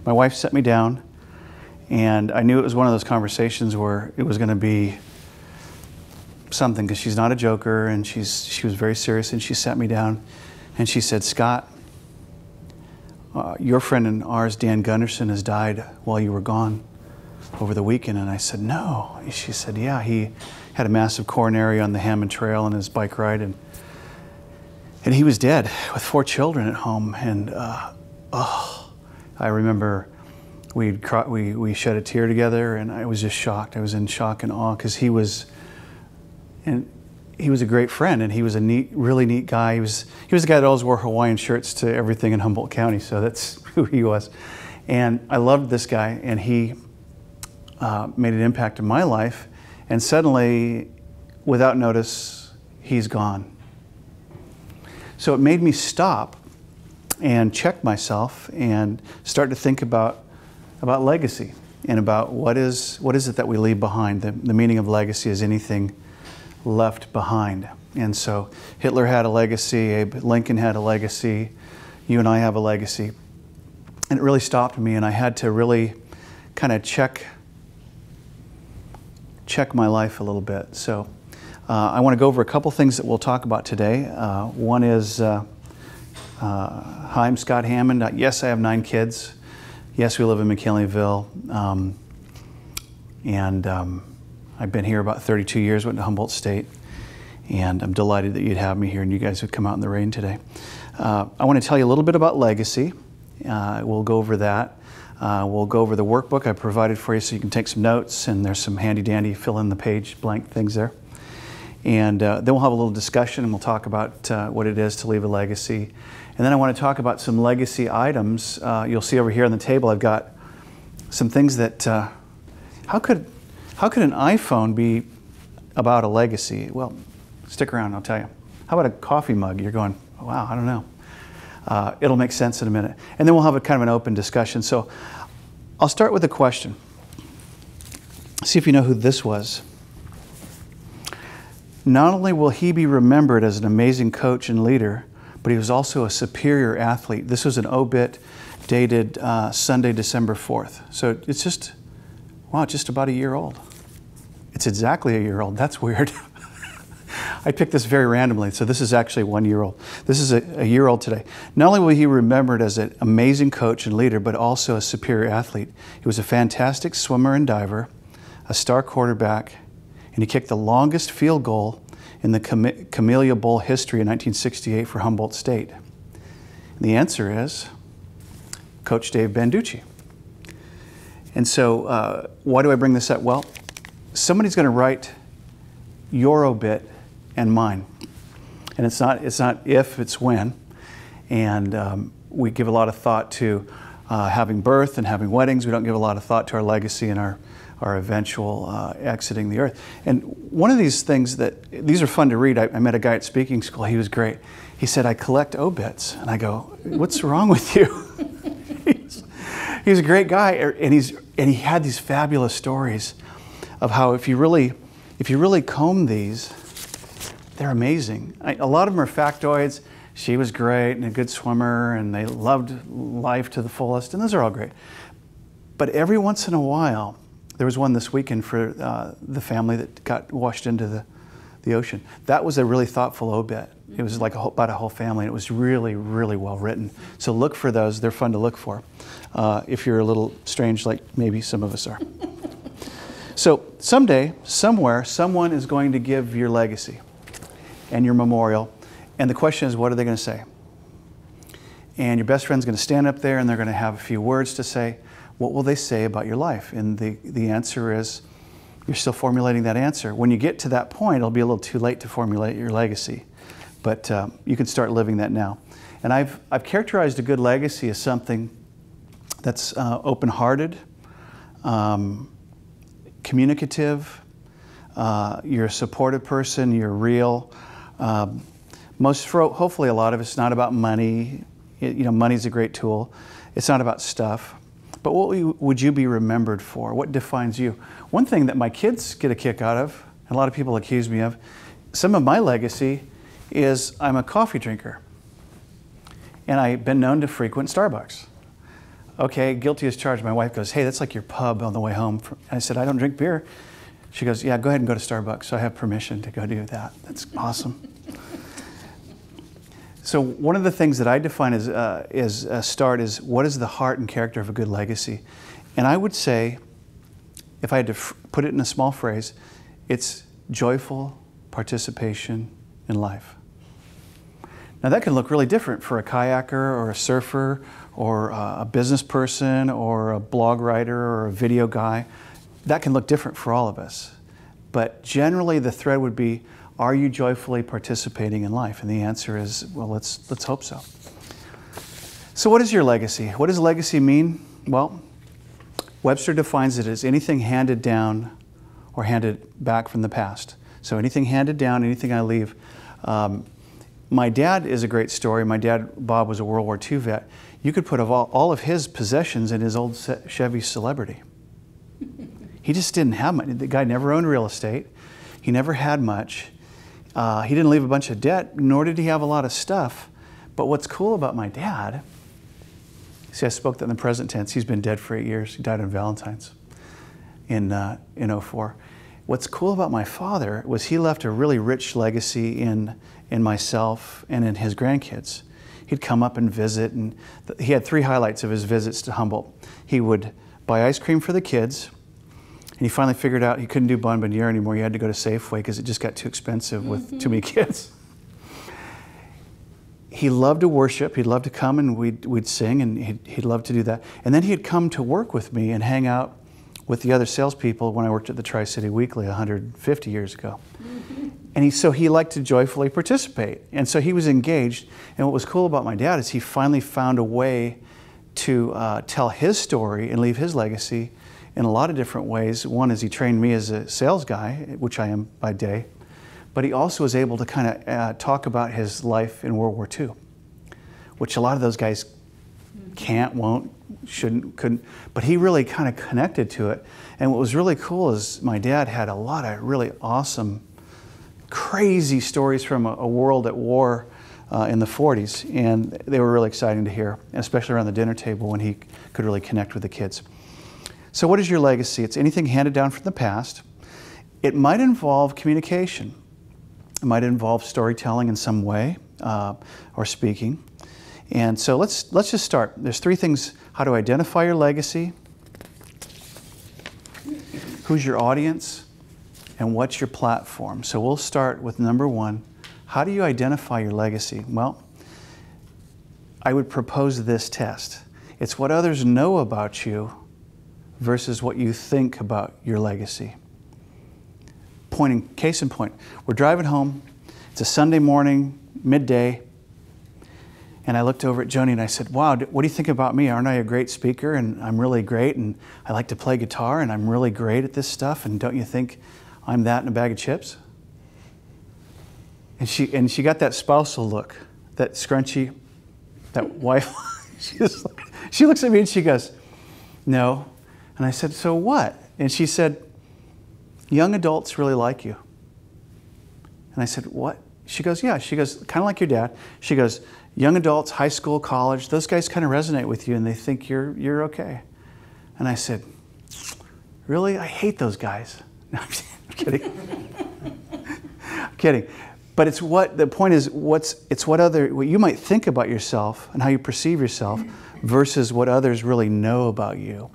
my wife set me down, and I knew it was one of those conversations where it was going to be something, because she's not a joker, and she was very serious, and she sat me down and she said, "Scott, your friend and ours, Dan Gunderson, has died while you were gone over the weekend." And I said, "No." She said, "Yeah, he had a massive coronary on the Hammond Trail on his bike ride, and he was dead with 4 children at home." And I remember we shed a tear together, and I was just shocked. I was in shock and awe, because he was a great friend, and he was a really neat guy. He was the guy that always wore Hawaiian shirts to everything in Humboldt County, so that's who he was. And I loved this guy, and he made an impact in my life, and suddenly, without notice, he's gone. So it made me stop and check myself and start to think about legacy, and about what is it that we leave behind. The meaning of legacy is anything left behind. And so Hitler had a legacy, Abe Lincoln had a legacy, you and I have a legacy. And it really stopped me, and I had to really kind of check my life a little bit. So I want to go over a couple things that we'll talk about today. One is, hi, I'm Scott Hammond. Yes, I have 9 kids. Yes, we live in McKinleyville. I've been here about 32 years, went to Humboldt State, and I'm delighted that you'd have me here and you guys would come out in the rain today. I want to tell you a little bit about legacy. We'll go over that. We'll go over the workbook I provided for you so you can take some notes, and there's some handy-dandy fill in the page blank things there. And then we'll have a little discussion, and we'll talk about what it is to leave a legacy. And then I want to talk about some legacy items. You'll see over here on the table I've got some things that, how could an iPhone be about a legacy? Well, stick around, I'll tell you. How about a coffee mug? You're going, wow, I don't know. It'll make sense in a minute. And then we'll have a kind of an open discussion. So I'll start with a question. See if you know who this was. Not only will he be remembered as an amazing coach and leader, but he was also a superior athlete. This was an obit dated Sunday, December 4th. So it's just, wow, just about a year old. It's exactly a year old. That's weird. I picked this very randomly, so this is actually 1 year old. This is a year old today. Not only will he be remembered as an amazing coach and leader, but also a superior athlete. He was a fantastic swimmer and diver, a star quarterback, and he kicked the longest field goal in the Camellia Bowl history in 1968 for Humboldt State. And the answer is Coach Dave Banducci. And so why do I bring this up? Well, somebody's going to write your obit and mine. And it's not if, it's when. And we give a lot of thought to having birth and having weddings. We don't give a lot of thought to our legacy and our eventual exiting the earth. And one of these things these are fun to read. I met a guy at speaking school. He was great. He said, "I collect obits." And I go, "What's wrong with you?" He's a great guy, and he had these fabulous stories of how if you really comb these, they're amazing. A lot of them are factoids. She was great and a good swimmer, and they loved life to the fullest, and those are all great. But every once in a while, there was one this weekend for the family that got washed into the ocean. That was a really thoughtful obit. It was like about a whole family, and it was really, really well written. So look for those. They're fun to look for if you're a little strange like maybe some of us are. So someday, somewhere, someone is going to give your legacy and your memorial. And the question is, what are they going to say? And your best friend's going to stand up there, and they're going to have a few words to say. What will they say about your life? And the answer is, you're still formulating that answer. When you get to that point, it'll be a little too late to formulate your legacy. But you can start living that now. And I've characterized a good legacy as something that's open-hearted, communicative, you're a supportive person, you're real. Hopefully a lot of it's not about money. Money's a great tool. It's not about stuff. But what would you be remembered for? What defines you? One thing that my kids get a kick out of, and a lot of people accuse me of, some of my legacy is I'm a coffee drinker. And I've been known to frequent Starbucks. okay, guilty as charged. My wife goes, hey, that's like your pub on the way home. I said, I don't drink beer. She goes, yeah, go ahead and go to Starbucks. So I have permission to go do that. That's awesome. So one of the things that I define as a start is, what is the heart and character of a good legacy? And I would say, if I had to put it in a small phrase, it's joyful participation in life. Now that can look really different for a kayaker or a surfer or a business person or a blog writer or a video guy. That can look different for all of us. But generally the thread would be, are you joyfully participating in life? And the answer is, well, let's hope so. So what is your legacy? What does legacy mean? Well, Webster defines it as anything handed down or handed back from the past. So anything handed down, anything I leave. My dad is a great story. My dad, Bob, was a World War II vet. You could put all of his possessions in his old Chevy Celebrity. He just didn't have much. The guy never owned real estate. He never had much. He didn't leave a bunch of debt, nor did he have a lot of stuff. But what's cool about my dad, see, I spoke that in the present tense. He's been dead for 8 years. He died on Valentine's in 04. What's cool about my father was he left a really rich legacy in myself and in his grandkids. He'd come up and visit, and he had 3 highlights of his visits to Humboldt. He would buy ice cream for the kids, and he finally figured out he couldn't do bonbonniere anymore. He had to go to Safeway because it just got too expensive with too many kids. He loved to worship. He'd love to come and we'd sing, and he'd love to do that. And then he'd come to work with me and hang out with the other salespeople when I worked at the Tri-City Weekly 150 years ago. And so he liked to joyfully participate. And so he was engaged. And what was cool about my dad is he finally found a way to tell his story and leave his legacy in a lot of different ways. One is he trained me as a sales guy, which I am by day. But he also was able to kind of talk about his life in World War II, which a lot of those guys can't, won't, shouldn't, couldn't. But he really kind of connected to it. And what was really cool is my dad had a lot of really awesome, crazy stories from a world at war in the 40s. And they were really exciting to hear, especially around the dinner table when he could really connect with the kids. So what is your legacy? It's anything handed down from the past. It might involve communication. It might involve storytelling in some way or speaking. And so let's just start. There's 3 things: how to identify your legacy, who's your audience, and what's your platform. So we'll start with number 1. How do you identify your legacy? Well, I would propose this test. It's what others know about you versus what you think about your legacy. Case in point, we're driving home. It's a Sunday morning, midday. And I looked over at Joni and I said, wow, what do you think about me? Aren't I a great speaker? And I'm really great, and I like to play guitar, and I'm really great at this stuff, and don't you think I'm that in a bag of chips? And she got that spousal look, that scrunchy, that wife. She looks at me and she goes, no. And I said, so what? And she said, young adults really like you. And I said, what? She goes, yeah. She goes, kind of like your dad. She goes, young adults, high school, college, those guys kind of resonate with you and they think you're okay. And I said, really? I hate those guys. No, I'm kidding. I'm kidding. But it's the point is, what you might think about yourself and how you perceive yourself versus what others really know about you.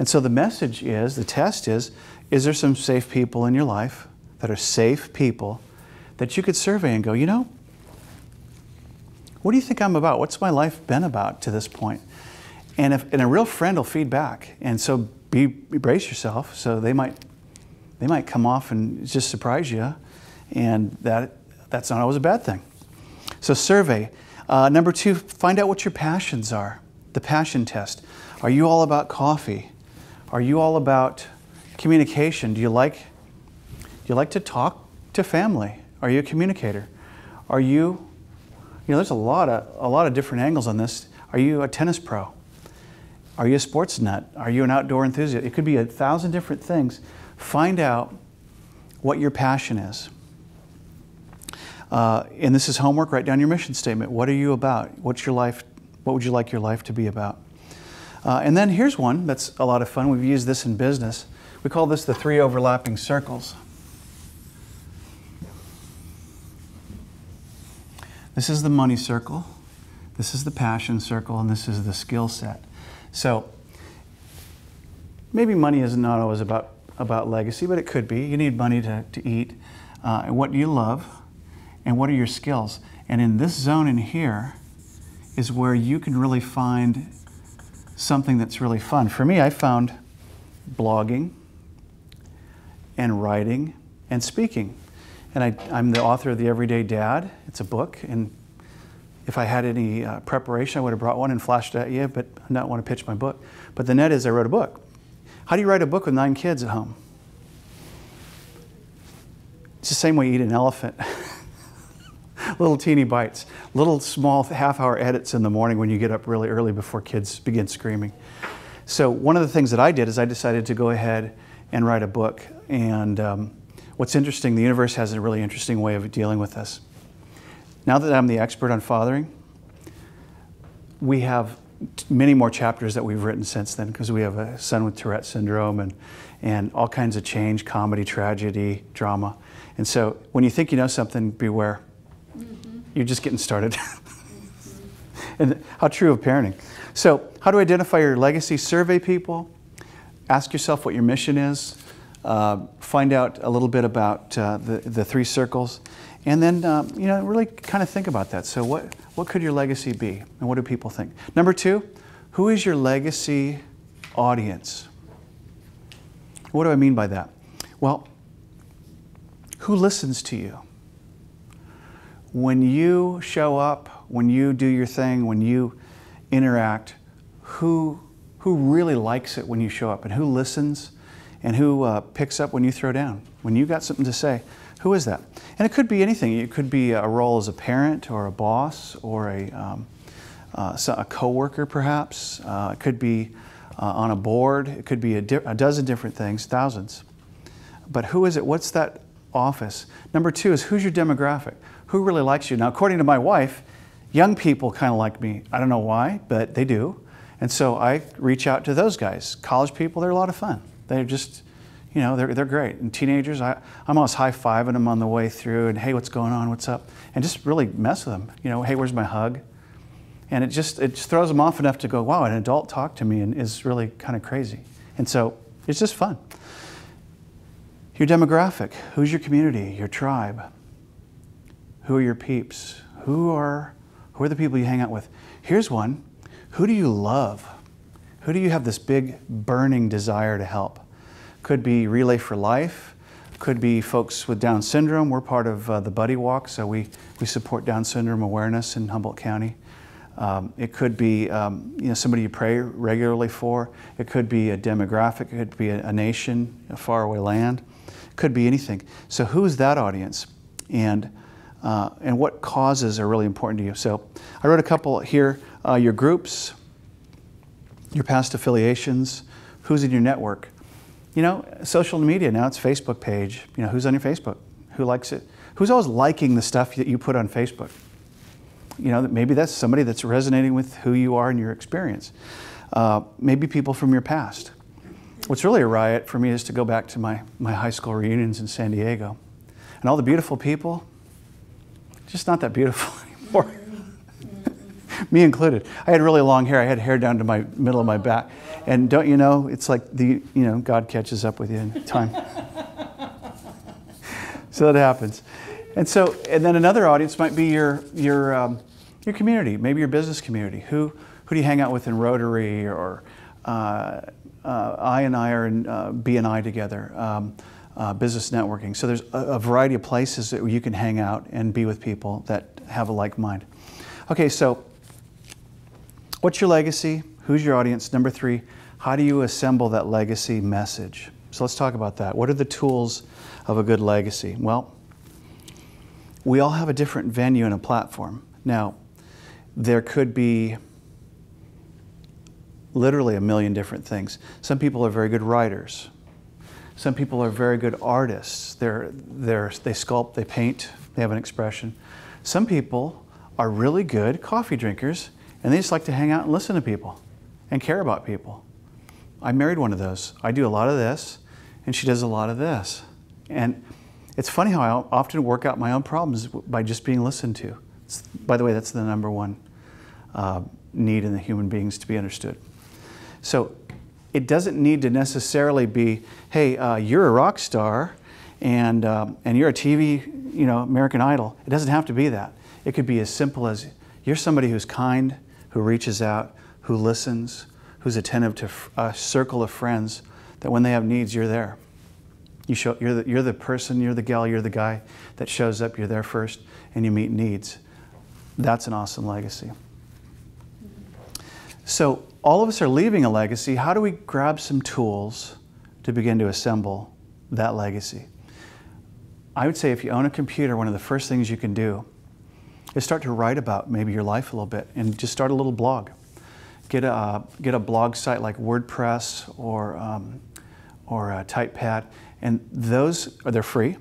And so the message is, the test is there some safe people in your life that are safe people that you could survey and go, you know, what do you think I'm about? What's my life been about to this point? And a real friend will feed back. And so brace yourself. So they might come off and just surprise you. And that's not always a bad thing. So survey. Number 2, find out what your passions are. The passion test. Are you all about coffee? Are you all about communication? Do you like to talk to family? Are you a communicator? Are you there's a lot of different angles on this. Are you a tennis pro? Are you a sports nut? Are you an outdoor enthusiast? It could be 1,000 different things. Find out what your passion is. And this is homework. Write down your mission statement. What are you about? What's your life? What would you like your life to be about? And then here's one that's a lot of fun. We've used this in business. We call this the 3 overlapping circles. This is the money circle, this is the passion circle, and this is the skill set. So maybe money is not always about legacy, but it could be. You need money to eat. And what do you love? And what are your skills? And in this zone in here is where you can really find something that's really fun. For me, I found blogging and writing and speaking. And I'm the author of The Everyday Dad. It's a book, and if I had any preparation, I would have brought one and flashed it at you, but I don't want to pitch my book. But the net is I wrote a book. How do you write a book with 9 kids at home? It's the same way you eat an elephant. Little teeny bites, little small half-hour edits in the morning when you get up really early before kids begin screaming. So one of the things that I did is I decided to go ahead and write a book. And what's interesting, the universe has a really interesting way of dealing with this. Now that I'm the expert on fathering, we have many more chapters that we've written since then, because we have a son with Tourette syndrome and all kinds of change, comedy, tragedy, drama. And so when you think you know something, beware. You're just getting started. And how true of parenting. So how to identify your legacy? Survey people. Ask yourself what your mission is. Find out a little bit about the 3 circles. And then, really kind of think about that. So what could your legacy be? And what do people think? Number 2, who is your legacy audience? What do I mean by that? Well, who listens to you? When you show up, when you do your thing, when you interact, who really likes it when you show up, and who listens, and who picks up when you throw down? When you got something to say, who is that? And it could be anything. It could be a role as a parent or a boss or a coworker, perhaps. It could be on a board. It could be a dozen different things, thousands. But who is it? What's that office? Number 2 is who's your demographic? Who really likes you? Now, according to my wife, young people kind of like me. I don't know why, but they do. And so I reach out to those guys. College people, they're a lot of fun. They're just, they're great. And teenagers, I'm always high-fiving them on the way through and, hey, what's going on? What's up? And just really mess with them. Hey, where's my hug? And it just throws them off enough to go, wow, an adult talked to me and is really kind of crazy. And so it's just fun. Your demographic. Who's your community, your tribe? Who are your peeps? Who are the people you hang out with? Here's one. Who do you love? Who do you have this big burning desire to help? Could be Relay for Life. Could be folks with Down syndrome. We're part of the Buddy Walk, so we support Down syndrome awareness in Humboldt County. It could be somebody you pray regularly for. It could be a demographic. It could be a nation, a faraway land. It could be anything. So who's that audience? And what causes are really important to you. So I wrote a couple here. Your groups, your past affiliations, who's in your network. Social media now, it's Facebook page. Who's on your Facebook? Who likes it? Who's always liking the stuff that you put on Facebook? Maybe that's somebody that's resonating with who you are and your experience. Maybe people from your past. What's really a riot for me is to go back to my high school reunions in San Diego. And all the beautiful people, just not that beautiful anymore. Me included. I had really long hair. I had hair down to my middle of my back. And don't you know, it's like God catches up with you in time. So that happens. And then another audience might be your community, maybe your business community. Who do you hang out with in Rotary, or I and I are in BNI together, business networking. So there's a variety of places that you can hang out and be with people that have a like mind. Okay, so what's your legacy? Who's your audience? Number 3, how do you assemble that legacy message? So let's talk about that. What are the tools of a good legacy? Well, we all have a different venue and a platform. Now, there could be literally a million different things. Some people are very good writers. Some people are very good artists. They sculpt, they paint, they have an expression. Some people are really good coffee drinkers, and they just like to hang out and listen to people. and care about people. I married one of those. I do a lot of this, and she does a lot of this. And it's funny how I often work out my own problems by just being listened to. By the way, that's the number one need in the human beings, to be understood. So it doesn't need to necessarily be, hey, you're a rock star and you're a TV, American Idol. It doesn't have to be that. It could be as simple as you're somebody who's kind, who reaches out, who listens, who's attentive to a circle of friends, that when they have needs, you're there. You're the person, you're the gal, you're the guy that shows up, you're there first, and you meet needs. That's an awesome legacy. So all of us are leaving a legacy. How do we grab some tools to begin to assemble that legacy? I would say if you own a computer, one of the first things you can do is start to write about maybe your life a little bit and just start a little blog. Get a blog site like WordPress or TypePad, and they're free,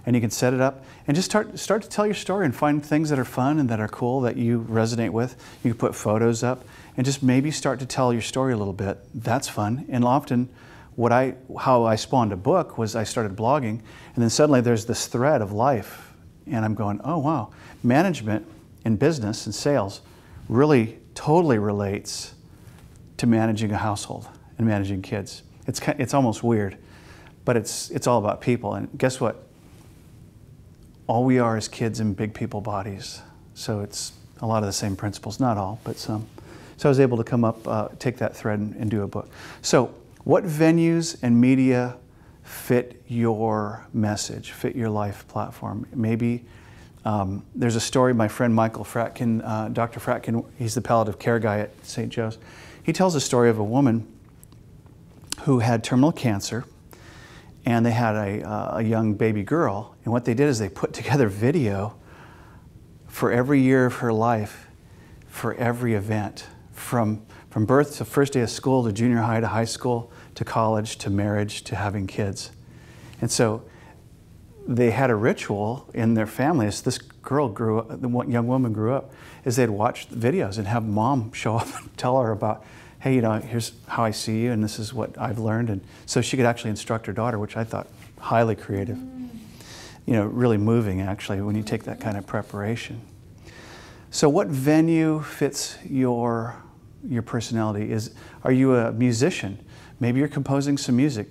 and you can set it up and just start to tell your story and find things that are fun and that are cool that you resonate with. You can put photos up and just maybe start to tell your story a little bit. That's fun. And often how I spawned a book was I started blogging, and then suddenly there's this thread of life, and I'm going, oh wow, management and business and sales really totally relates to managing a household and managing kids. It's almost weird, but it's all about people. And guess what? All we are is kids in big people bodies. So it's a lot of the same principles, not all, but some. So I was able to come up, take that thread and do a book. So what venues and media fit your message, fit your life platform? Maybe there's a story, my friend Michael Fratkin, Dr. Fratkin, he's the palliative care guy at St. Joe's. He tells a story of a woman who had terminal cancer, and they had a young baby girl. And what they did is they put together video for every year of her life, for every event, from birth to first day of school to junior high to high school to college to marriage to having kids. And so they had a ritual in their family as this girl grew up, the young woman grew up, is they'd watch videos and have mom show up and tell her about, hey, here's how I see you and this is what I've learned. And so she could actually instruct her daughter, which I thought highly creative. Really moving actually when you take that kind of preparation. So what venue fits your personality? Are you a musician? Maybe you're composing some music.